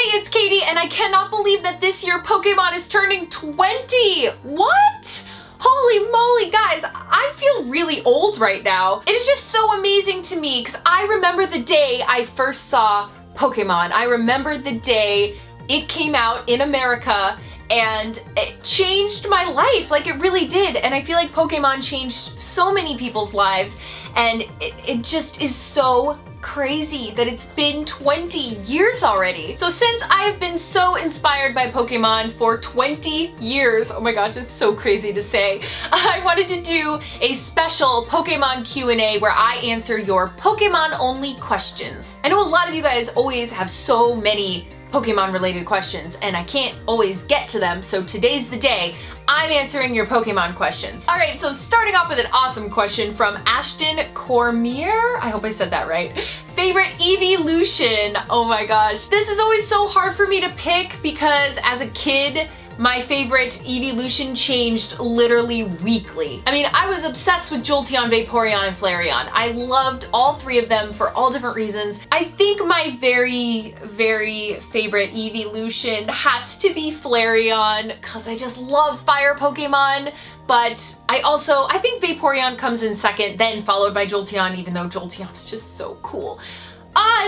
Hey, it's Katie, and I cannot believe that this year Pokemon is turning 20! What? Holy moly, guys, I feel really old right now. It is just so amazing to me because I remember the day I first saw Pokemon. I remember the day it came out in America and it changed my life, like it really did. And I feel like Pokemon changed so many people's lives, and it just is so crazy that it's been 20 years already. So since I've been so inspired by Pokemon for 20 years, oh my gosh, it's so crazy to say, I wanted to do a special Pokemon Q&A where I answer your Pokemon only questions. I know a lot of you guys always have so many Pokemon related questions and I can't always get to them, so today's the day. I'm answering your Pokemon questions. All right, so starting off with an awesome question from Ashton Cormier. I hope I said that right. Favorite Eeveelution. Oh my gosh. This is always so hard for me to pick because as a kid, my favorite Eeveelution changed literally weekly. I mean, I was obsessed with Jolteon, Vaporeon, and Flareon. I loved all three of them for all different reasons. I think my very, very favorite Eeveelution has to be Flareon because I just love fire Pokemon. But I think Vaporeon comes in second, then followed by Jolteon, even though Jolteon is just so cool.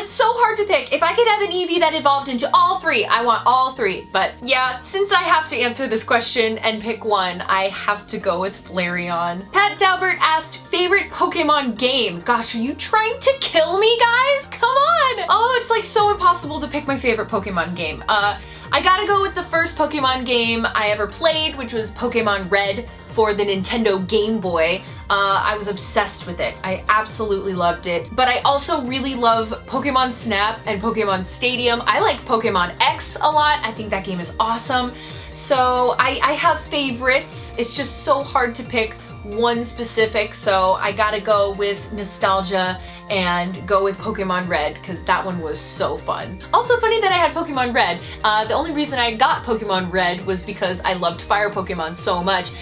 It's so hard to pick. If I could have an Eevee that evolved into all three, I want all three. But yeah, since I have to answer this question and pick one, I have to go with Flareon. Pat Daubert asked, favorite Pokemon game? Gosh, are you trying to kill me, guys? Come on! Oh, it's like so impossible to pick my favorite Pokemon game. I gotta go with the first Pokemon game I ever played, which was Pokemon Red for the Nintendo Game Boy. I was obsessed with it. I absolutely loved it. But I also really love Pokemon Snap and Pokemon Stadium. I like Pokemon X a lot. I think that game is awesome. So I have favorites. It's just so hard to pick one specific, so I gotta go with nostalgia and go with Pokemon Red because that one was so fun. Also funny that I had Pokemon Red. The only reason I got Pokemon Red was because I loved fire Pokemon so much,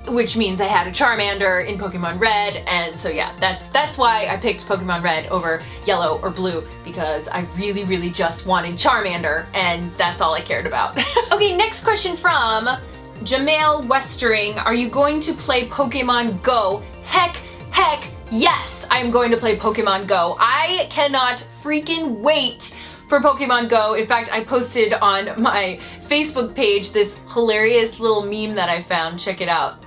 which means I had a Charmander in Pokemon Red, and so yeah, that's why I picked Pokemon Red over Yellow or Blue, because I really, really just wanted Charmander, and that's all I cared about. Okay, next question from Jamail Westering. Are you going to play Pokemon Go? Heck, yes, I'm going to play Pokemon Go. I cannot freaking wait for Pokemon Go. In fact, I posted on my Facebook page this hilarious little meme that I found. Check it out.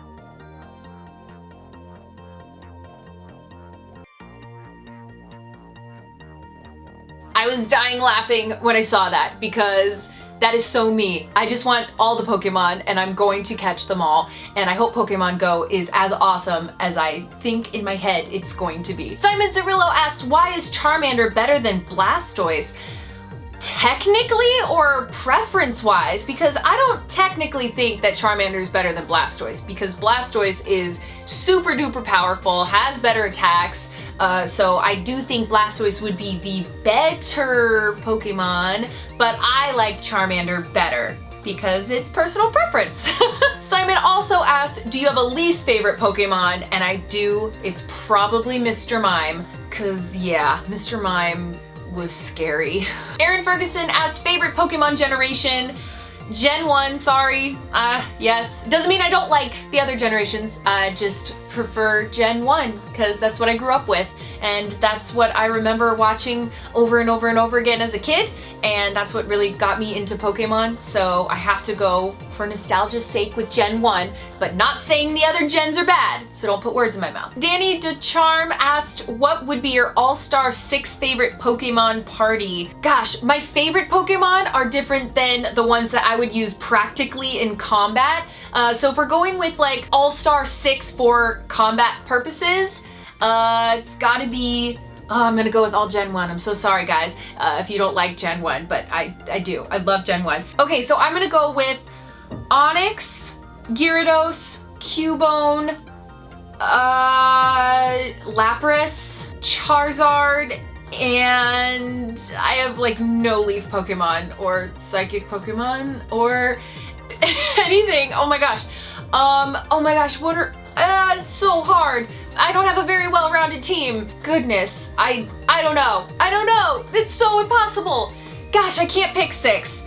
I was dying laughing when I saw that because that is so me. I just want all the Pokemon and I'm going to catch them all. And I hope Pokemon Go is as awesome as I think in my head it's going to be. Simon Zerillo asked, why is Charmander better than Blastoise? Technically or preference-wise? Because I don't technically think that Charmander is better than Blastoise, because Blastoise is super duper powerful, has better attacks, so I do think Blastoise would be the better Pokemon, but I like Charmander better because it's personal preference. Simon also asked, do you have a least favorite Pokemon? And I do. It's probably Mr. Mime, because yeah, Mr. Mime was scary. Aaron Ferguson asked, favorite Pokemon generation? Gen 1, sorry. Yes. Doesn't mean I don't like the other generations. I just prefer Gen 1 because that's what I grew up with. And that's what I remember watching over and over and over again as a kid. And that's what really got me into Pokemon. So I have to go for nostalgia's sake with Gen 1, but not saying the other gens are bad. So don't put words in my mouth. Danny DeCharm asked, what would be your all-star 6 favorite Pokemon party? Gosh, my favorite Pokemon are different than the ones that I would use practically in combat. So if we're going with like all-star 6 for combat purposes, it's gotta be, I'm gonna go with all Gen 1. I'm so sorry guys if you don't like Gen 1, but I do. I love Gen 1. Okay, so I'm gonna go with Onix, Gyarados, Cubone, Lapras, Charizard, and I have like no leaf Pokemon or psychic Pokemon or anything. Oh my gosh. What are, it's so hard. I don't have a very well-rounded team. Goodness, I don't know. It's so impossible. Gosh, I can't pick 6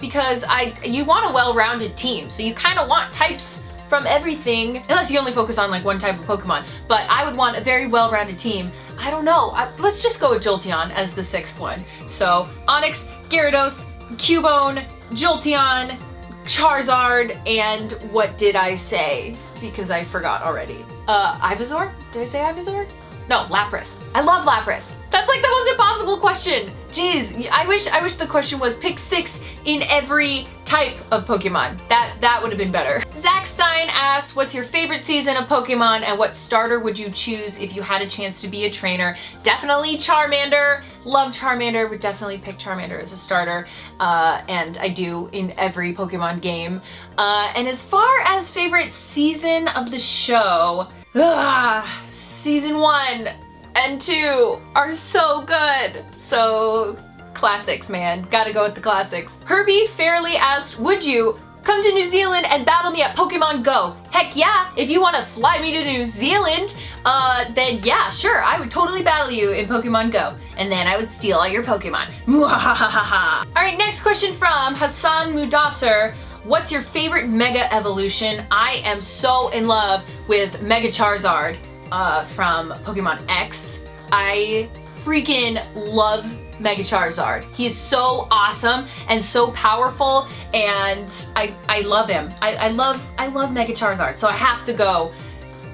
because you want a well-rounded team, so you kind of want types from everything, unless you only focus on like one type of Pokemon, but I would want a very well-rounded team. I don't know, let's just go with Jolteon as the 6th one. So Onix, Gyarados, Cubone, Jolteon, Charizard, and what did I say? Because I forgot already. Ivysaur? Did I say Ivysaur? No, Lapras. I love Lapras. That's like the most impossible question. Jeez, I wish the question was pick 6 in every type of Pokemon. That would have been better. Zac Stein asks, what's your favorite season of Pokemon and what starter would you choose if you had a chance to be a trainer? Definitely Charmander. Love Charmander. Would definitely pick Charmander as a starter. And I do in every Pokemon game. And as far as favorite season of the show, season 1 and 2 are so good. So classics, man. Gotta go with the classics. Herbie Fairly asked, would you come to New Zealand and battle me at Pokemon Go? Heck yeah, if you want to fly me to New Zealand, then yeah, sure, I would totally battle you in Pokemon Go. And then I would steal all your Pokemon. Alright, next question from Hassan Mudassar. What's your favorite Mega Evolution? I am so in love with Mega Charizard from Pokemon X. I freaking love Mega Charizard. He is so awesome and so powerful, and I love him. I love Mega Charizard, so I have to go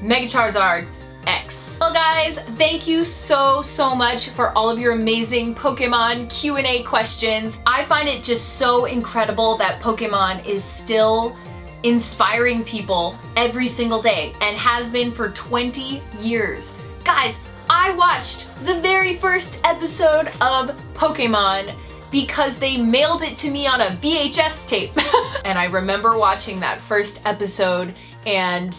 Mega Charizard X. Well guys, thank you so much for all of your amazing Pokemon Q&A questions. I find it just so incredible that Pokemon is still inspiring people every single day and has been for 20 years. Guys, I watched the very first episode of Pokemon because they mailed it to me on a VHS tape. And I remember watching that first episode, and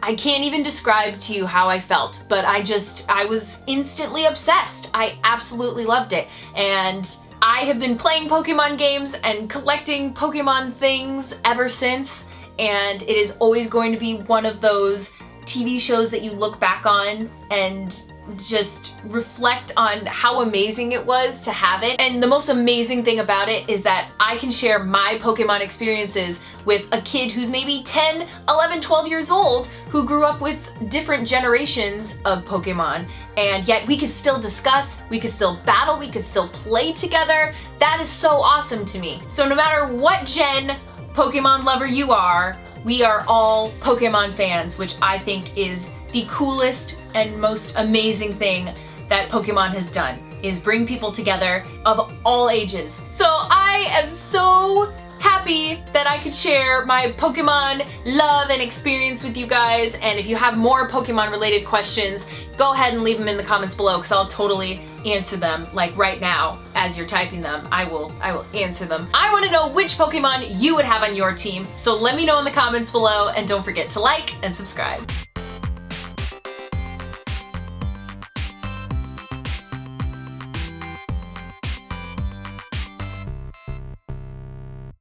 I can't even describe to you how I felt, but I was instantly obsessed. I absolutely loved it. And I have been playing Pokemon games and collecting Pokemon things ever since, and it is always going to be one of those TV shows that you look back on and just reflect on how amazing it was to have it. And the most amazing thing about it is that I can share my Pokemon experiences with a kid who's maybe 10, 11, 12 years old who grew up with different generations of Pokemon, and yet we could still discuss, we could still battle, we could still play together. That is so awesome to me. So no matter what gen Pokemon lover you are, we are all Pokemon fans, which I think is the coolest and most amazing thing that Pokemon has done, is bring people together of all ages. So I am so happy that I could share my Pokemon love and experience with you guys. And if you have more Pokemon related questions, go ahead and leave them in the comments below, because I'll totally answer them, like right now as you're typing them. I will answer them. I want to know which Pokemon you would have on your team, so let me know in the comments below, and don't forget to like and subscribe.